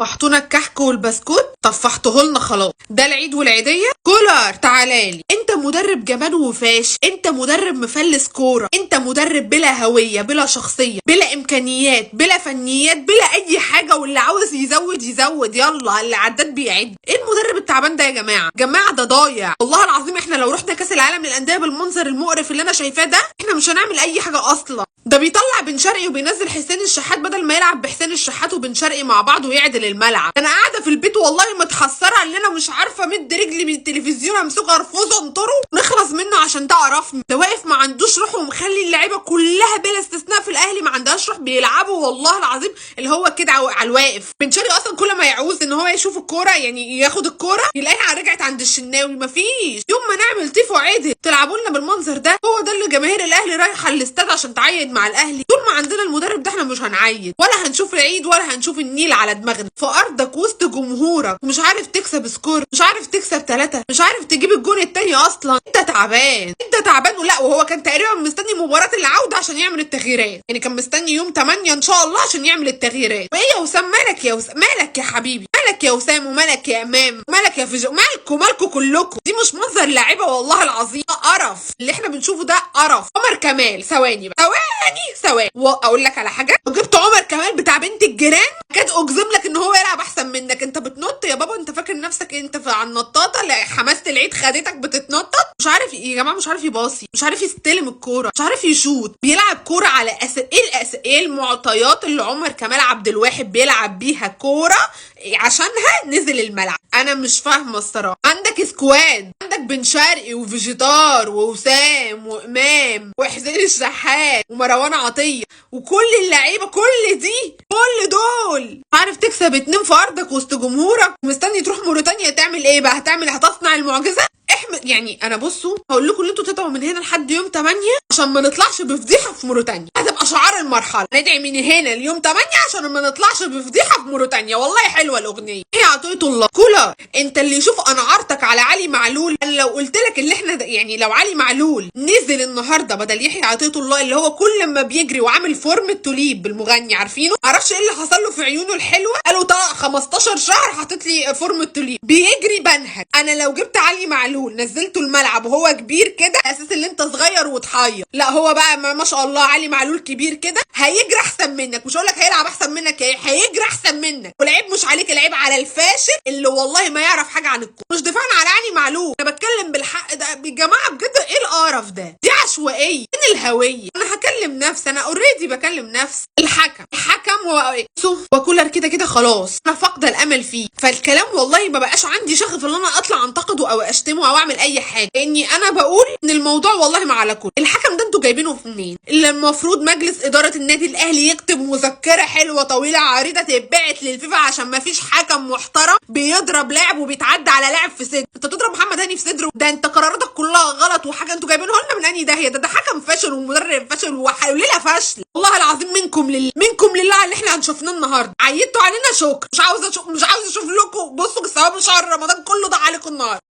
طفحتونا الكحك والبسكوت، طفحته لنا خلاص. ده العيد والعيديه. كولر تعالالي، انت مدرب جمال وفاش، انت مدرب مفلس كوره، انت مدرب بلا هويه بلا شخصيه بلا امكانيات بلا فنيات بلا اي حاجه، واللي عاوز يزود يزود، يلا اللي عداد بيعد. ايه المدرب التعبان ده يا جماعه؟ جماعه ده ضايع والله العظيم. احنا لو رحنا كاس العالم للانديه بالمنظر المقرف اللي انا شايفاه ده، احنا مش هنعمل اي حاجه اصلا. ده بيطلع بن شرقي وبينزل حسين الشحات بدل ما يلعب بحسين الشحات وبن شرقي مع بعض ويعدل الملعب. انا قاعده في البيت والله متحسره ان انا مش عارفه امد رجلي من التلفزيون امسكه ارفضه انطره نخلص منه عشان ده قرفني. ده واقف ما عندوش روح ومخلي اللعيبه كلها بلا استثناء في الاهلي ما عندهاش روح، بيلعبوا والله العظيم اللي هو كده على الواقف. بن شرقي اصلا كل ما يعوز ان هو يشوف الكوره يعني ياخد الكوره يلاقيها رجعت عند الشناوي. مفيش يوم ما نعمل تيفو عدل تلعبوا لنا بالمنظر ده. هو ده اللي جماهير الاهلي رايحه الاستاد عشان تعيد مع الاهلي. طول ما عندنا المدرب ده احنا مش هنعيد ولا هنشوف العيد ولا هنشوف النيل على دماغنا. في ارضك وسط جمهورك ومش عارف تكسب سكور، مش عارف تكسب 3، مش عارف تجيب الجون التاني اصلا. انت تعبان، انت تعبان. ولا وهو كان تقريبا مستني مباراه العوده عشان يعمل التغييرات، يعني كان مستني يوم 8 ان شاء الله عشان يعمل التغييرات. وايه يا وسام مالك يا وسام؟ مالك يا حبيبي؟ مالك يا وسام ومالك يا امام ومالك يا فيجو؟ مالكوا كلكم؟ دي مش منظر لعيبه والله العظيم. قرف اللي احنا بنشوفه ده، قرف. عمر كمال ثواني بقى، ثواني واقول لك على حاجه. لو جبت عمر كمال بتاع بنت الجيران كاد اجزم لك ان هو يلعب احسن منك. انت بتنط يا بابا، انت فاكر نفسك انت على النطاطه اللي حماسه العيد خدتك بتتنطط؟ مش عارف يا جماعه، مش عارف يباصي، مش عارف يستلم الكوره، مش عارف يشوط. بيلعب كوره على ايه المعطيات اللي عمر كمال عبد الواحد بيلعب بيها كوره عشانها نزل الملعب؟ انا مش فاهمه الصراحه. عندك سكواد، عندك بن شرقي وفيجيتار ووسام وامام وحسين الشحات ومروان عطيه وكل اللعيبه، كل دول عارف تكسب 2 في ارضك وسط جمهورك ومستني تروح موريتانيا تعمل ايه بقى؟ هتصنع المعجزه؟ يعني انا بصوا هقول لكم ان انتوا تدعوا من هنا لحد يوم 8 عشان ما نطلعش بفضيحه في موريتانيا. هتبقى شعار المرحله، ندعي من هنا ليوم 8 عشان ما نطلعش بفضيحه في موريتانيا. والله حلوه الاغنيه. هي عطيه الله. كولر انت اللي يشوف انا عرضك على علي معلول. انا لو قلت لك اللي احنا يعني لو علي معلول نزل النهارده بدل يحيى عطيه الله اللي هو كل ما بيجري وعامل فورم التوليب بالمغني، عارفينه؟ معرفش ايه اللي حصل له في عيونه الحلوه، قالوا 15 شهر حاطط لي فورم التوليب بيجري بنهج. انا لو جبت علي معلول نزلته الملعب وهو كبير كده اساس ان انت صغير وتحير، لا هو بقى ما شاء الله علي معلول كبير كده هيجري احسن منك. مش هقول لك هيلعب احسن منك، هيجري احسن منك. والعيب مش عليك، العيب على الفاشل اللي والله ما يعرف حاجه عن الكوره. مش دفاعا على علي معلول، انا بتكلم بالحق. ده يا جماعه بجد ايه القرف ده؟ دي عشوائيه. فين الهويه؟ انا هكلم نفسي، انا اوريدي بكلم نفسي. الحكم وكولر كده خلاص انا فاقده الامل فيه. فالكلام والله ما بقاش عندي شغف ان انا اطلع انتقده او اشتمه او اعمل اي حاجه، لاني انا بقول ان الموضوع والله ما على كل. الحكم ده انتوا جايبينه منين؟ اللي المفروض مجلس اداره النادي الاهلي يكتب مذكره حلوه طويله عريضه تتبعت للفيفا عشان ما فيش حكم محترم بيضرب لاعب وبيتعدى على لاعب في صدره. انت تضرب محمد هاني في صدره؟ ده انت قراراتك كلها غلط وحاجه. انتوا جايبينه لنا من انهي داهيه؟ ده حكم فاشل ومدرب فاشل وليله فاشل. والله العظيم منكم لله اللي احنا هنشوفناه النهارده. عيدتوا علينا شكر. مش عاوزه اشوف لكم. بصوا ثواب شهر رمضان كله ده عليكم النهارده.